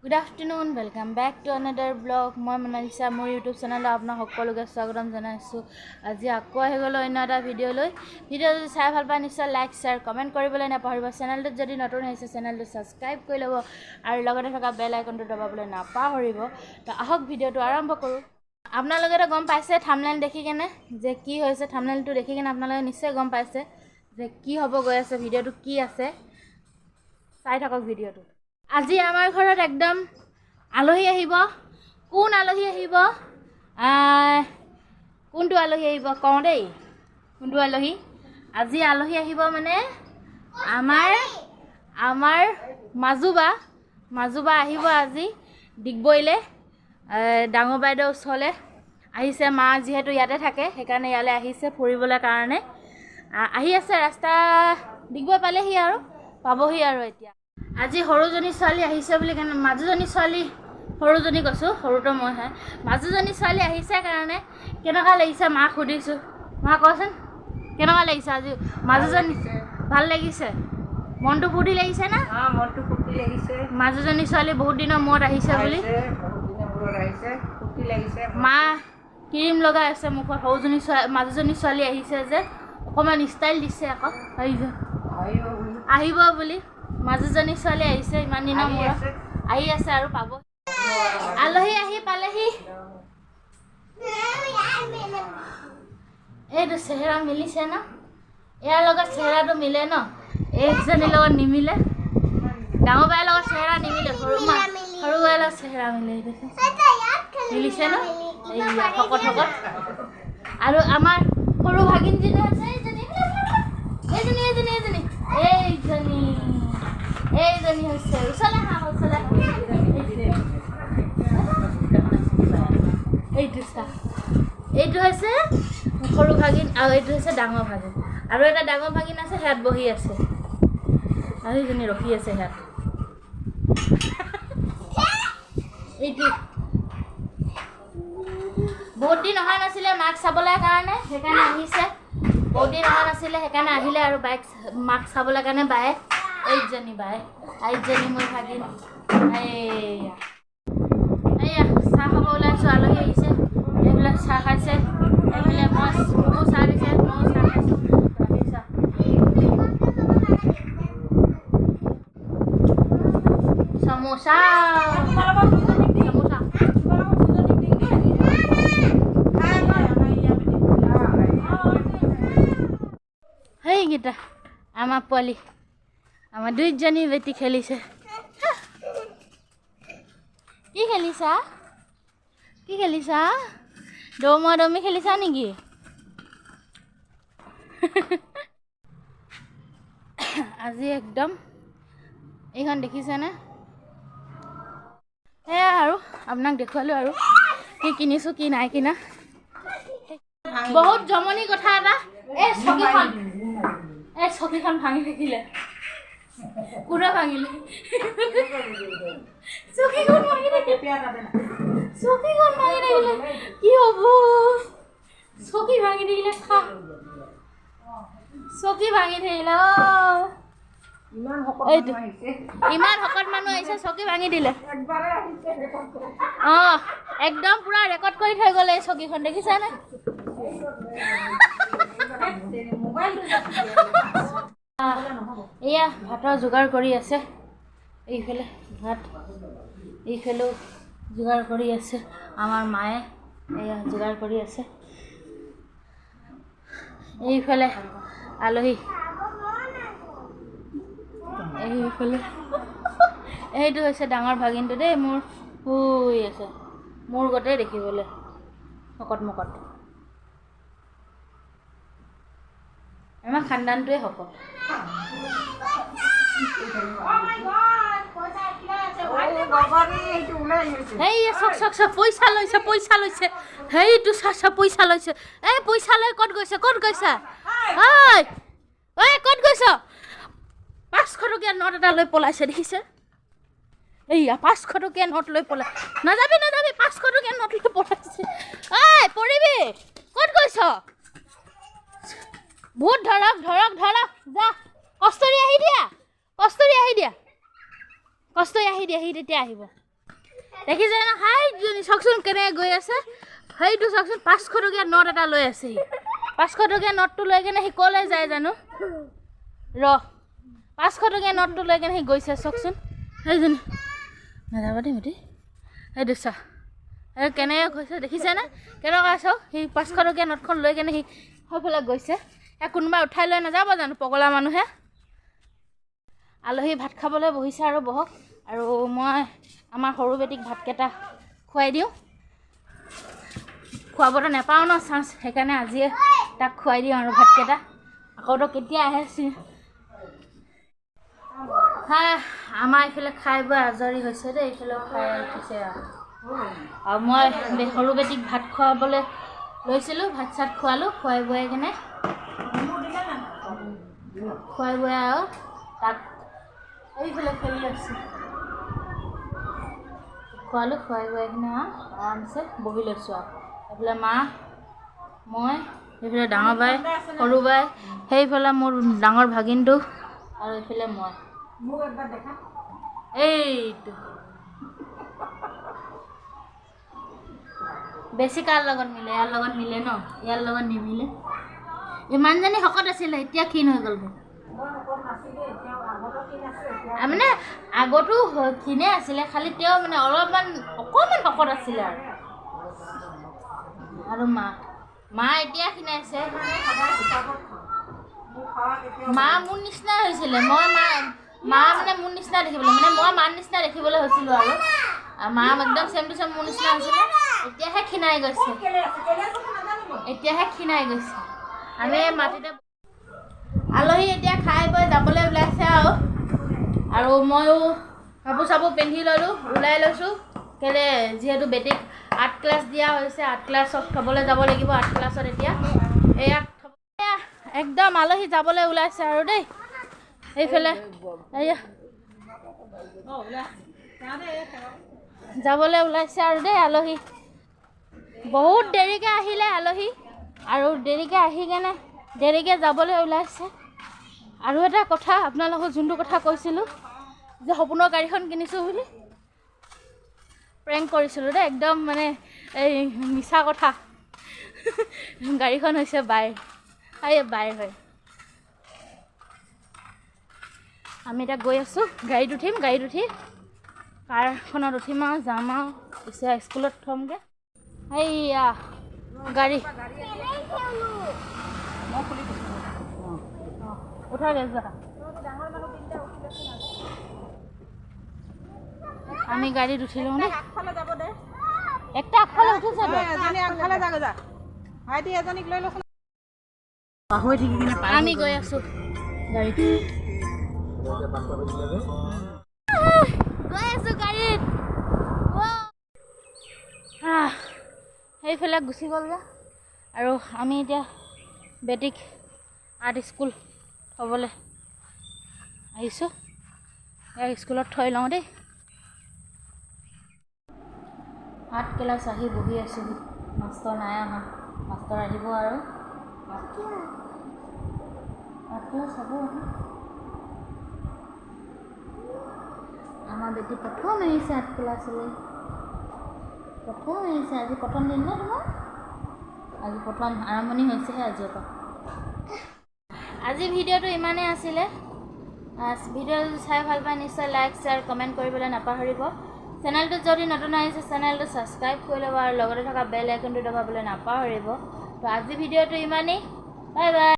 Good afternoon, welcome back to another vlog. মই মনালিছা মোৰ YouTube চেনেলত আপোনাক সকলোকে স্বাগতম জনাইছোঁ। আজি আকৌ আহি গ'লো অন্য এটা ভিডিঅ' লৈ। ভিডিঅ' যদি চাই ভাল পায় নিশ্চয় লাইক শ্বেয়াৰ কমেণ্ট কৰিবলৈ নাপাহৰিব। চেনেলটোত যদি নতুন আহিছে চেনেলটো ছাবস্ক্ৰাইব কৰি ল'ব আৰু লগতে থকা বেল আইকনটো দবাবলৈ নাপাহৰিব। তো আহক ভিডিঅ'টো আৰম্ভ কৰোঁ। আপোনালোকেতো গম পাইছে থাম্বনেইল দেখি কেনে যে কি হৈছে। থাম্বনেইলটো দেখি কেনে আপোনালোকে নিশ্চয় গম পাইছে যে কি হ'ব গৈ আছে, ভিডিঅ'টো কি আছে। চাই থাকক ভিডিঅ'টো। আজি আমাৰ ঘৰত একদম আলহী আহিব। কোন আলহী আহিব, কোনটো আলহী আহিব কওঁ দেই। কোনটো আলহী আজি আলহী আহিব মানে আমাৰ মাজুবা আহিব আজি ডিগবৈলৈ। ডাঙৰ বাইদেউ ওচৰলৈ আহিছে। মা যিহেতু ইয়াতে থাকে সেইকাৰণে ইয়ালৈ আহিছে ফুৰিবলৈ কাৰণে। আহি আছে, ৰাস্তা ডিগবৈ পালেহি আৰু পাবহি আৰু এতিয়া। আজি সৰুজনী ছোৱালী আহিছে বুলি কেনে মাজুজনী ছোৱালী সৰুজনী কৈছোঁ, সৰুটো মইহে। মাজুজনী ছোৱালী আহিছে কাৰণে কেনেকুৱা লাগিছে মাক সুধিছোঁ। মা কচোন কেনেকুৱা লাগিছে আজি মাজুজনী? ভাল লাগিছে, মনটো ফূৰ্তি লাগিছে না? মনটো ফূৰ্তি লাগিছে। মাজুজনী ছোৱালী বহুত দিনৰ মূৰত আহিছে বুলি ফূৰ্তি লাগিছে। মা ক্ৰীম লগাই আছে মুখত। সৰুজনী মাজুজনী ছোৱালী আহিছে যে অকণমান ষ্টাইল দিছে আকৌ আহিব বুলি। মাজুজনী ছোৱালী আহিছে ইমান দিনৰ মূৰত আহি আছে আৰু পাব। আলহী আহি পালেহি। এইটো চেহেৰা মিলিছে ন? ইয়াৰ লগত চেহেৰাটো মিলে ন? এইজনীৰ লগত নিমিলে। ডাঙৰ বাইৰ লগত চেহেৰা নিমিলে, সৰু বাইৰ লগত চেহেৰা মিলে। মিলিছে ন? এইয়া শকত আৰু আমাৰ সৰু ভাগিনজনী আছে এইজনী হৈছে এইটো হৈছে সৰু ভাগিন আৰু এইটো হৈছে ডাঙৰ ভাগিন। আৰু এটা ডাঙৰ ভাগিন আছে, সেয়াত বহি আছে আৰু এইজনী ৰখি আছে সেয়াত। এইটো বহুত দিন অহা নাছিলে মাক চাবলৈ কাৰণে, সেইকাৰণে আহিছে। বহুত দিন অহা নাছিলে সেইকাৰণে আহিলে আৰু মাক চাবলৈ কাৰণে বায়ে। এইজনী মোৰ ভাগিন। এইয়া চাহ খাব ওলাইছোঁ। আলহী আহিছে, এইবিলাক চাহ খাইছে, এইফালে মোকো চাহ দিছে, ময়ো চাহ খাইছোঁ। সমোসা সেইকেইটা আমাৰ পোৱালি, আমাৰ দুইজনী বেটি খেলিছে। কি খেলিছা দৌমা দৌমি খেলিছা নেকি? আজি একদম এইখন দেখিছেনে? সেয়া আৰু আপোনাক দেখুৱালোঁ আৰু কি কিনিছোঁ কি নাই কিনা। বহুত জমনি কথা এটা। এই চকীখন ভাঙি থাকিলে। কোনে ভাঙিলে? চকীখন ভাঙি থাকিলে কি হ'ব? চকী ভাঙি থাকিলে ইমান শকত মানুহ আহিছে, চকী ভাঙি দিলে। একদম পুৰা ৰেকৰ্ড কৰি থৈ গ'লে এই চকীখন, দেখিছানে? এয়া ভাতৰ যোগাৰ কৰি আছে। এইফালে ভাত, এইফালেও যোগাৰ কৰি আছে আমাৰ মায়ে। এয়া যোগাৰ কৰি আছে। এইফালে আলহী, এইফালে এইটো হৈছে ডাঙৰ ভাগিনটো দেই মোৰ, শুই আছে মোৰ গতেই দেখিবলৈ শকত মকত। আমাৰ খানদানটোৱে শকত। পইচা লৈছে সেইটো পইচা লৈছে। এই পইচা লৈ ক'ত গৈছা? ক'ত গৈছ? 500 টকীয়া নোট এটা লৈ পলাইছে, দেখিছে? এইয়া 500 টকীয়া নোট লৈ পলাই। নাযাবি 500 টকীয়া নোট লৈ পলাইছে। পৰিবি, ক'ত গৈছ? ভূত ধৰক যা। কষ্টৰি আহি দিয়া সি তেতিয়া আহিব। দেখিছে না হাই চাওকচোন কেনেকৈ গৈ আছে সেইটো চাওকচোন 500 টকীয়া নোট এটা লৈ আছে 500 টকীয়া নোটটো লৈ কেনে সি ক'লৈ যায় জানো 500 টকীয়া নোটটো লৈ কেনে সি গৈছে চাওকচোন সেইজনী নাযাব দেই মিটি সেইটো চা আৰু কেনেকৈ গৈছে দেখিছে না কেনেকুৱা চাওক সি 500 টকীয়া নোটখন লৈ কেনে সি সেইফালে গৈছে কোনোবা উঠাই লৈ নাযাব জানো পগলা মানুহে আলহী ভাত খাবলৈ বহিছে আৰু বহক আৰু মই আমাৰ সৰু বেটিক ভাতকেইটা খুৱাই দিওঁ খুৱাবতো নাপাওঁ ন চান্স সেইকাৰণে আজিয়ে তাক খুৱাই দিওঁ আৰু ভাতকেইটা আকৌতো কেতিয়া আহে হা আমাৰ এইফালে খাই বৈ আজৰি হৈছে দেই এইফালেও খাই উঠিছে আৰু মই সৰু বেটিক ভাত খুৱাবলৈ লৈছিলোঁ ভাত চাত খোৱালোঁ খুৱাই বোৱাই কেনে খুৱাই বোৱাই আৰু তাক এইফালে খেলি আছোঁ খোৱালোঁ খুৱাই বোৱাই কিনে আৰামছে বহি লৈছোঁ আৰু এইফালে মা মই এইফালে ডাঙৰ বাই সৰু বাই সেইফালে মোৰ ডাঙৰ ভাগিনটো আৰু এইফালে মই এইটো বেছি কাৰ লগত মিলে ইয়াৰ লগত মিলে ন ইয়াৰ লগত নিমিলে ইমানজনী শকত আছিলে এতিয়া ক্ষীণ হৈ গ'লগৈ মানে আগতো ক্ষীণে আছিলে খালি তেওঁ মানে অকণমান শকত আছিলে আৰু মা এতিয়া ক্ষীণাইছে মা মোৰ নিচিনা হৈছিলে মই মা মানে মোৰ নিচিনা দেখিবলৈ মানে মই মাৰ নিচিনা দেখিবলৈ হৈছিলোঁ আৰু মা একদম চেম টু চেম মোৰ নিচিনা হৈছিলে এতিয়াহে ক্ষীণাই গৈছে আমি মাটিতে আলহী এতিয়া খাই বৈ যাবলৈ ওলাইছে আৰু ময়ো কাপোৰ চাপোৰ পিন্ধি ল'লোঁ ওলাই লৈছোঁ কেলৈ যিহেতু বেটিক আৰ্ট ক্লাছ দিয়া হৈছে আৰ্ট ক্লাছত থ'বলৈ যাব লাগিব আৰ্ট ক্লাছত এতিয়া এয়া একদম আলহী যাবলৈ ওলাইছে আৰু দেই এইফালে এয়া যাবলৈ ওলাইছে আৰু দেই আলহী বহুত দেৰিকৈ আহিলে আলহী আৰু দেৰিকৈ আহি কেনে দেৰিকৈ যাবলৈ ওলাইছে আৰু এটা কথা আপোনালোকক যোনটো কথা কৈছিলোঁ যে সপোনৰ গাড়ীখন কিনিছোঁ বুলি প্ৰেংক কৰিছিলোঁ দেই একদম মানে এই মিছা কথা গাড়ীখন হৈছে বাইৰ হয় আমি এতিয়া গৈ আছোঁ গাড়ীত উঠিম গাড়ীত উঠি কাৰখনত উঠিম আৰু যাম আৰু পিছে স্কুলত থ'মগৈ এইয়া গাড়ী উঠাগে যা আমি গাড়ীত উঠিলোঁ দেই একটা আগফালে উঠিছে আমি গৈ আছোঁ গাড়ীত গাড়ীত সেইফালে গুচি গ'লগৈ আৰু আমি এতিয়া বেটিক আৰ্ট স্কুল থ'বলৈ আহিছোঁ ইয়াক স্কুলত থৈ লওঁ দেই আৰ্ট ক্লাছ আহি বহি আছোঁ মাষ্টৰ নাই অহা মাষ্টৰ আহিব আৰু আৰ্ট ক্লাছ হ'ব আমাৰ বেটি প্ৰথম আহিছে আৰ্ট ক্লাছলৈ আজি প্ৰথম দিন ন তোমাৰ আজি প্ৰথম আৰম্ভণি হৈছেহে আজিৰ পৰা আজি ভিডিঅ'টো ইমানেই আছিলে ভিডিঅ'টো চাই ভাল পায় নিশ্চয় লাইক শ্বেয়াৰ কমেণ্ট কৰিবলৈ নাপাহৰিব চেনেলটোত যদি নতুন আহিছে চেনেলটো ছাবস্ক্ৰাইব কৰি ল'ব আৰু লগতে থকা বেল আইকনটো দবাবলৈ নাপাহৰিব তো আজি ভিডিঅ'টো ইমানেই বাই বাই